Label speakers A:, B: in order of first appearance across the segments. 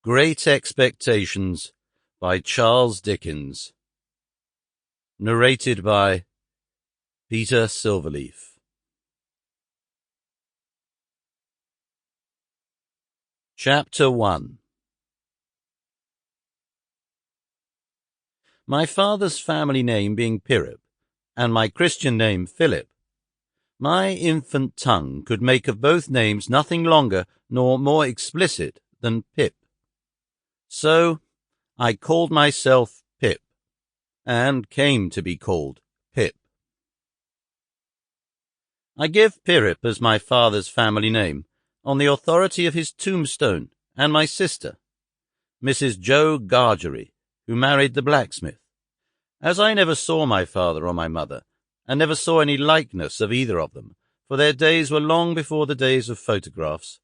A: Great Expectations by Charles Dickens. Narrated by Peter Silverleaf. Chapter 1. My father's family name being Pirrip, and my Christian name Philip, my infant tongue could make of both names nothing longer nor more explicit than Pip. So I called myself Pip, and came to be called Pip. I give Pirrip as my father's family name on the authority of his tombstone and my sister, Mrs. Joe Gargery, who married the blacksmith, as I never saw my father or my mother, and never saw any likeness of either of them, for their days were long before the days of photographs.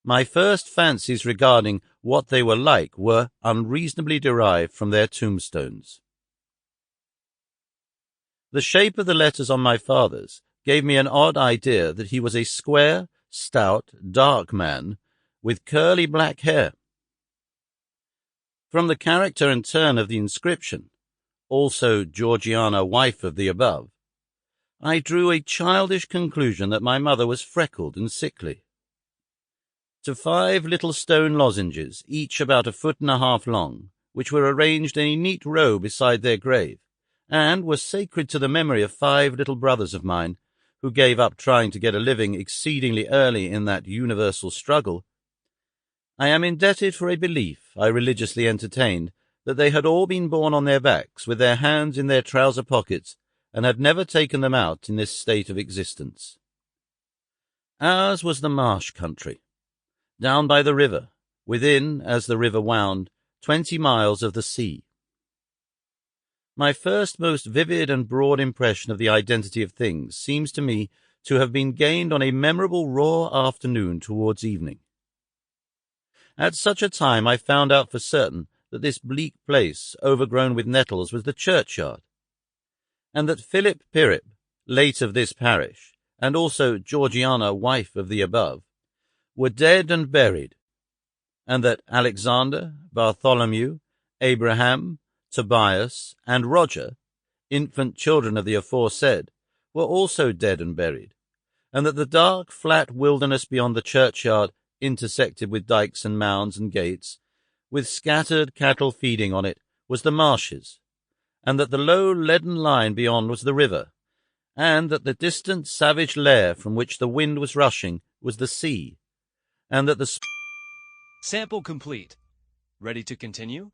A: My first fancies regarding what they were like were unreasonably derived from their tombstones. The shape of the letters on my father's gave me an odd idea that he was a square, stout, dark man with curly black hair. From the character and turn of the inscription, also Georgiana, wife of the above, I drew a childish conclusion that my mother was freckled and sickly. To 5 little stone lozenges, each about 1.5 feet long, which were arranged in a neat row beside their grave, and were sacred to the memory of 5 little brothers of mine, who gave up trying to get a living exceedingly early in that universal struggle, I am indebted for a belief I religiously entertained that they had all been born on their backs, with their hands in their trouser pockets, and had never taken them out in this state of existence. Ours was the marsh country, down by the river, within, as the river wound, 20 miles of the sea. My first most vivid and broad impression of the identity of things seems to me to have been gained on a memorable raw afternoon towards evening. At such a time I found out for certain that this bleak place, overgrown with nettles, was the churchyard, and that Philip Pirrip, late of this parish, and also Georgiana, wife of the above, were dead and buried, and that Alexander, Bartholomew, Abraham, Tobias, and Roger, infant children of the aforesaid, were also dead and buried, and that the dark, flat wilderness beyond the churchyard, intersected with dikes and mounds and gates, with scattered cattle feeding on it, was the marshes, and that the low leaden line beyond was the river, and that the distant savage lair from which the wind was rushing was the sea, and that the
B: Sample complete. Ready to continue?